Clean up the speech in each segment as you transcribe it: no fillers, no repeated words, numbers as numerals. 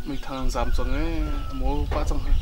mình thằng giảm xuống ấy mua quá trong ha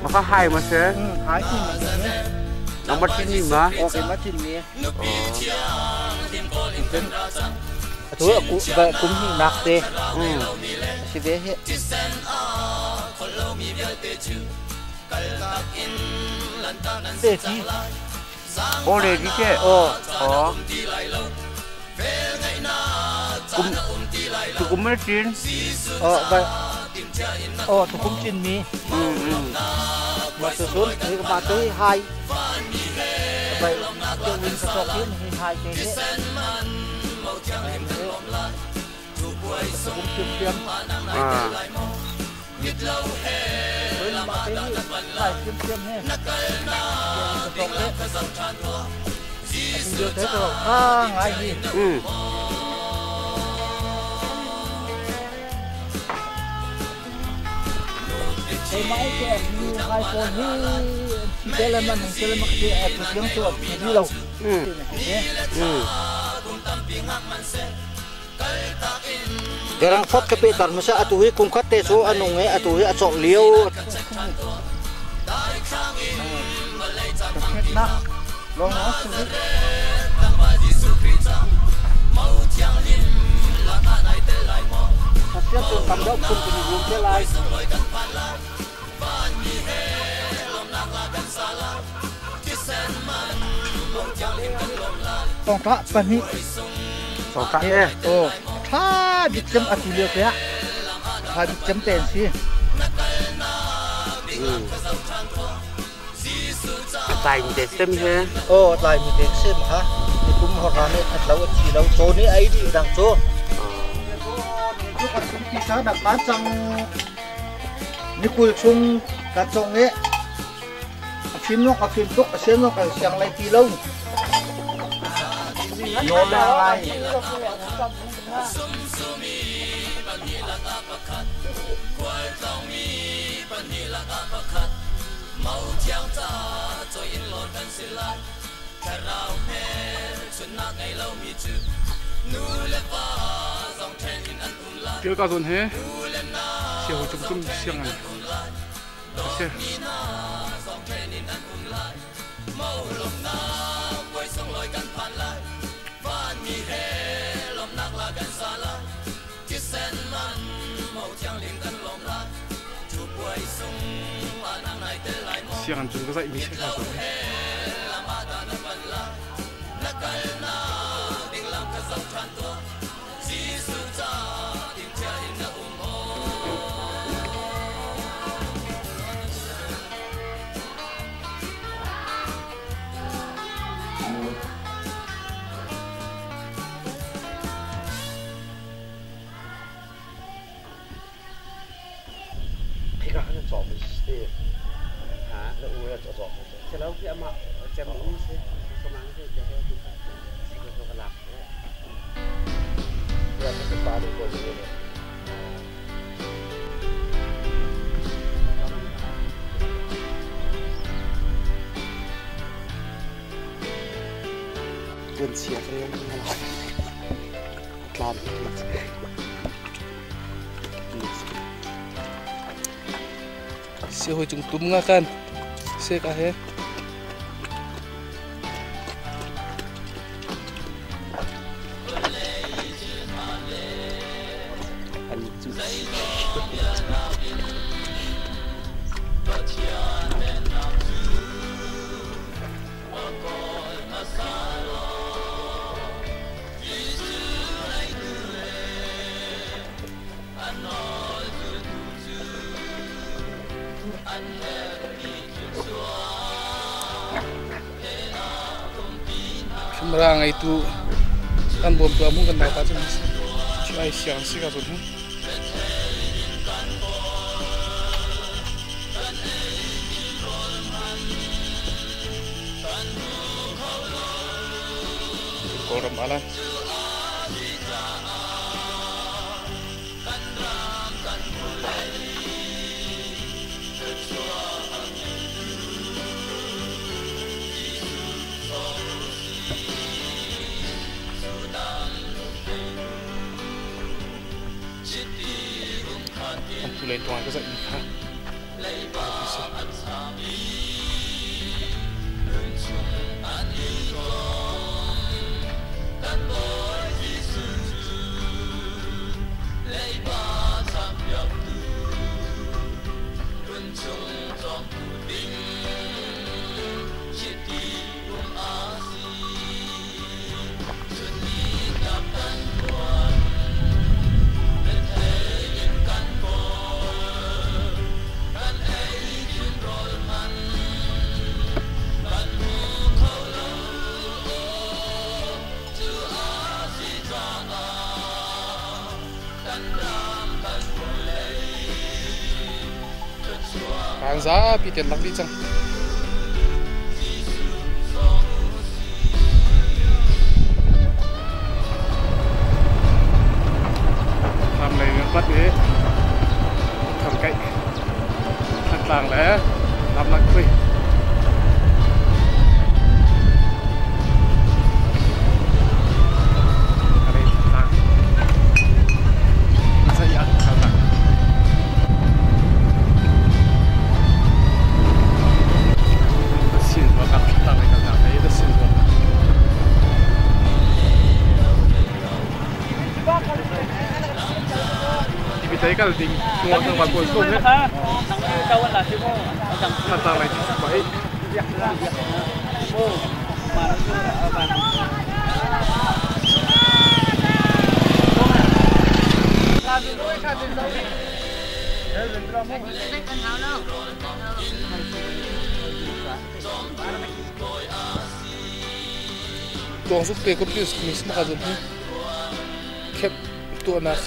mà có hai mà sẽ hai chín nhỉ nó mất chín gì mà cái mất chín nhỉ thứ cũng vậy cũng như nạc tê chỉ về hết tê chi ô đề đi chứ cũng mất chín vậy tôi cũng chín mi mà tôi xuống thì mà tới hai vậy tôi mình sẽ cho kiếm hai cái hết cũng kiếm kiếm với mà cái phải kiếm kiếm hết mình đưa thế rồi ngay gì cái máy cái như iPhone như cái là mình cái là mặc cái app tiếng chuột như lâu cái đang phát cái bê tàn mà sao tụi cùng cắt tê số anh ông ấy tụi chọn liêu long nó tiếp tục cầm đốc cùng cùng dùng cái lại còn thắt phần ní sổ cắt đấy thắt bị chấm atu liêu cái thắt bị chấm tiền xí tài mình để xem ha tài mình để xem hả thì cũng họ làm đấy thật lâu chỉ lâu số ní ấy đi đằng số chúng ta sẽ đặt bán trong những cuốn chung các trong ấy phim nó có phim tốt xem nó còn sang lại tí lâu nó lại tiêu cao dồn hết chiều chúng tôi xiang này xe xiang chúng có dậy mình sẽ cao dồn quên xia cái đấy làm xe hồi chúng túm ngã kan xe cả hết Semarang itu kan bom kamu kan dapat cuma siang sih katanya. Koram alam. tulay tuan ka sa ikha. Ang za pitel lang di chang. Làm này bắt thế. Thằng cậy. Thằng làng lẽ làm lặng quỳ. Thấy cái đình ngồi thằng bạn buồn không hết. Đâu là chứ không? Thằng tàng này chỉ vậy. Tuang suk te ko pis mis na kadun. Kep tu anak.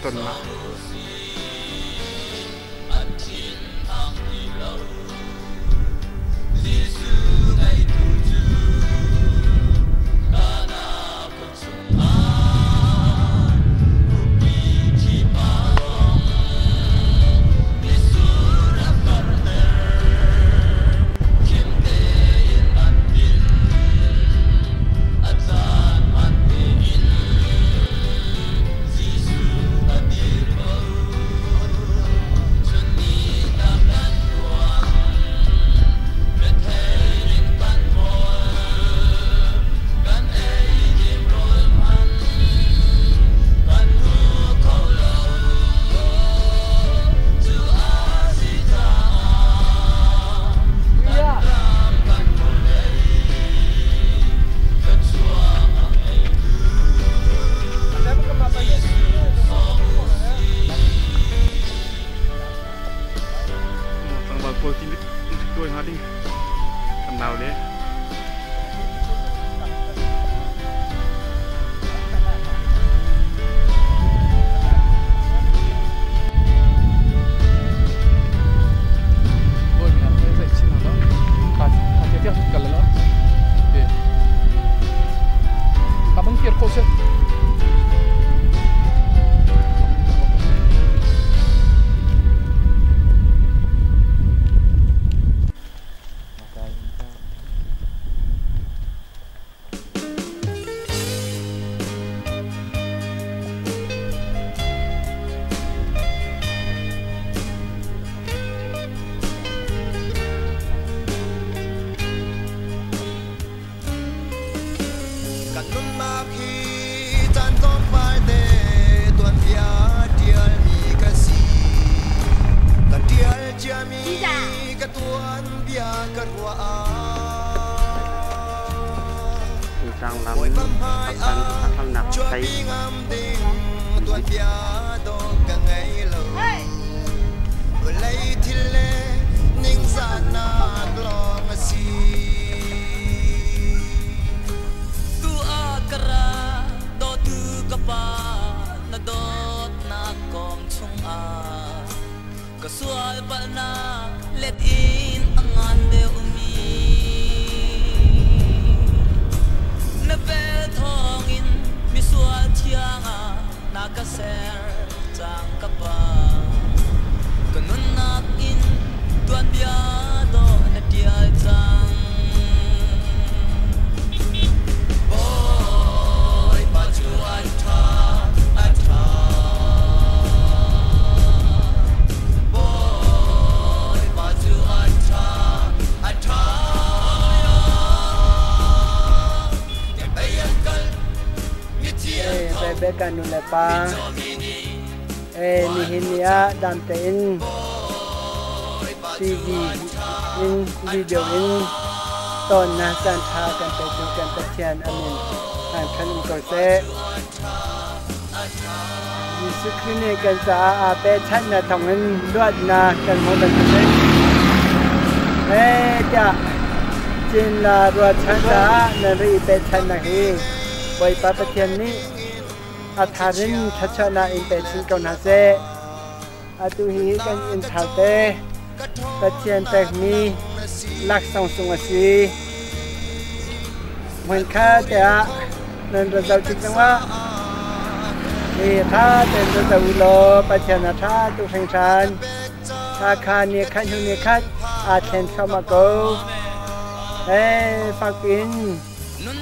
Tuần mà nào đấy. Sang lắm Hakha nặng thấy Kasual pa na let in ang ande umi na vel thong in mi sual thiang a na ka ser chang ka pa kanun nak in tuan bia do na tia chang boy pa chu an tha boy pa chu an tha be kanu le pa ni hinia dan te in TV in video in ton na san tha kan pe chu kan pe thian amin an khan ko se Yesu Christ kan sa a pe chan na thong in luat na kan mo ban se ja chin la ruat chan sa na ri pe chan na hi boi pa pe thian ni Atharin thachana in pechin kauna se atu hi kan in thate pathian pek mi lak song sung asi mun kha ta nan ra zau tik wa ni tha ten ra zau lo pathian tha tu pheng chan Hakha ni khan hu ni khat a then khama ko phak pin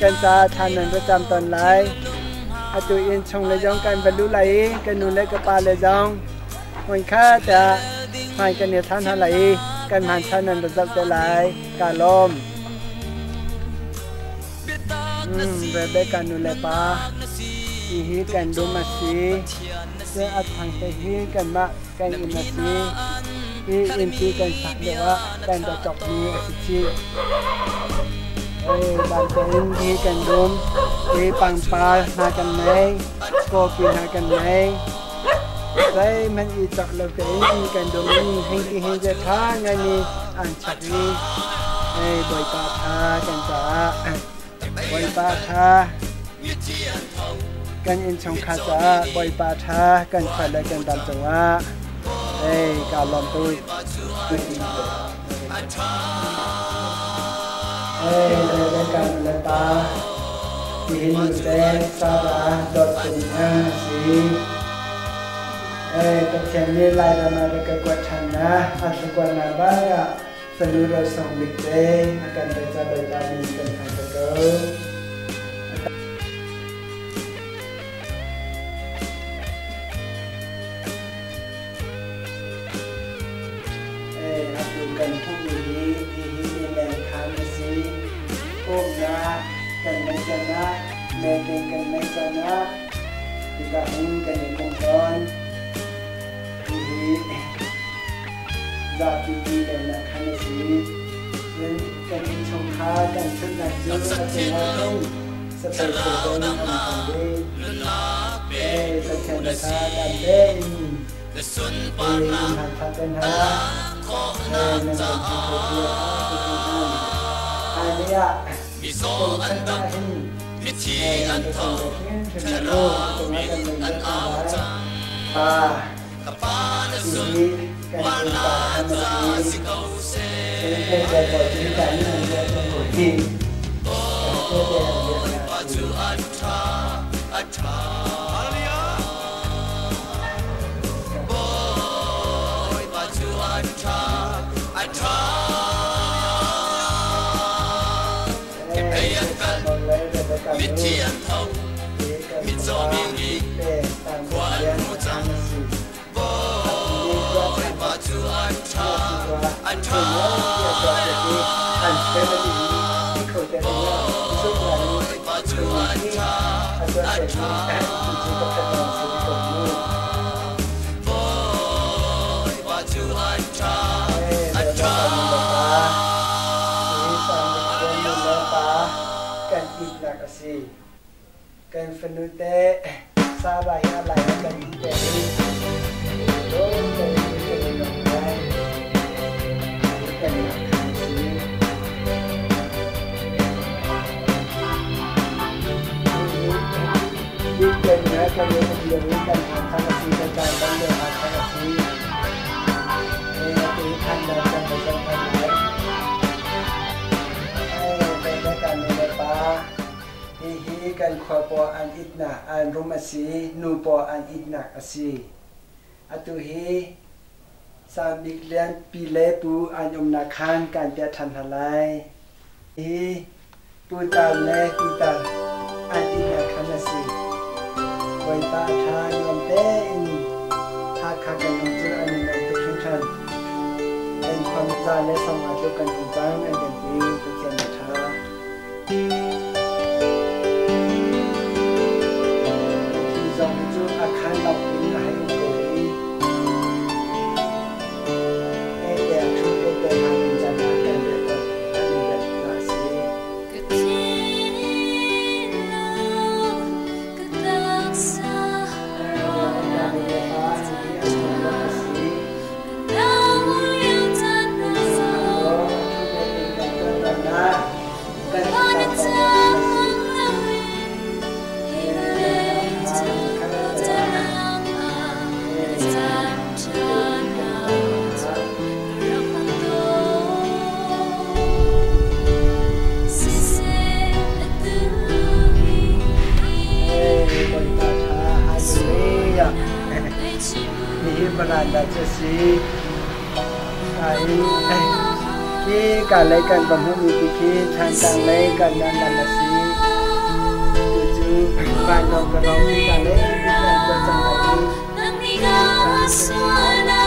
kan sa than nan ra cham ton lai tụi yên xong lấy giống cái vật lũ lấy cái nụ lấy cái pa lấy giống mình khác đã hai cái này than hai lấy cái màn than nên được dập trở lại cả lom về bên cái nụ lấy pa thì hi cái đồ mà xí sẽ ăn thằng cái hi cái mà cái in mà xí hi in thì cái sạc được á cái đồ chọc ni xí bạn tên đi cần đúng đi bằng pa na cần mấy cô kia na cần mấy đây mình đi chọn lựa cái đi cần đúng hình cái thá ngay ni ăn chặt đi bồi pa tha cần trả bồi pa tha cần in trong khát trả bồi pa tha cần phải là cần làm chồng á cả lòng tôi đây kan leta dihin ten sara dot punya si kecil ni lai ramai kekuatan na asal na baya seluruh song bikte akan baca bertani tentang betul aku kan pulih ôm na cần mấy chân na mẹ tình cần mấy chân na thì cả những cái này cùng con thì giờ thì đây là khăn gì nên cần trồng khá cần thức là chưa là tình không sẽ phải cố gắng làm thằng đi tất cả là ta làm đến thì hạt thật tên ha nên mình chỉ có việc ai ạ Hãy subscribe cho kênh Ghiền Mì Gõ để không bỏ lỡ những Mit Tieren Tau, mit so wie Quan Mu Chang, Boy, but to Anta, Boy, but to Anta, Boy, but to Anta, Kan fenute salah ya lah kan ini dong dari dong kan ini kan kan yang akan sih kan dan akan sih itu anda akan berjalan kan lepas khoi po an itna an rum asi nu po an itnak asi atu hi sa big lian pi le pu an na khan kan pya than halai hi pu ta le pi ta an itna khan asi wai pa tha yom te in Hakha kan nong chu an na te khin khan en khom za le song a chu kan ong chang an kan pi tu chen na tha dòng chú Hakha đọc tiếng là hay một người em đẹp chú em đẹp hàng mình chẳng là em đẹp là gì Beranda sesi ki kalai kan pemhuni ki than kalai kan dan nasi tuju ban dong kerong kalai kan bercanda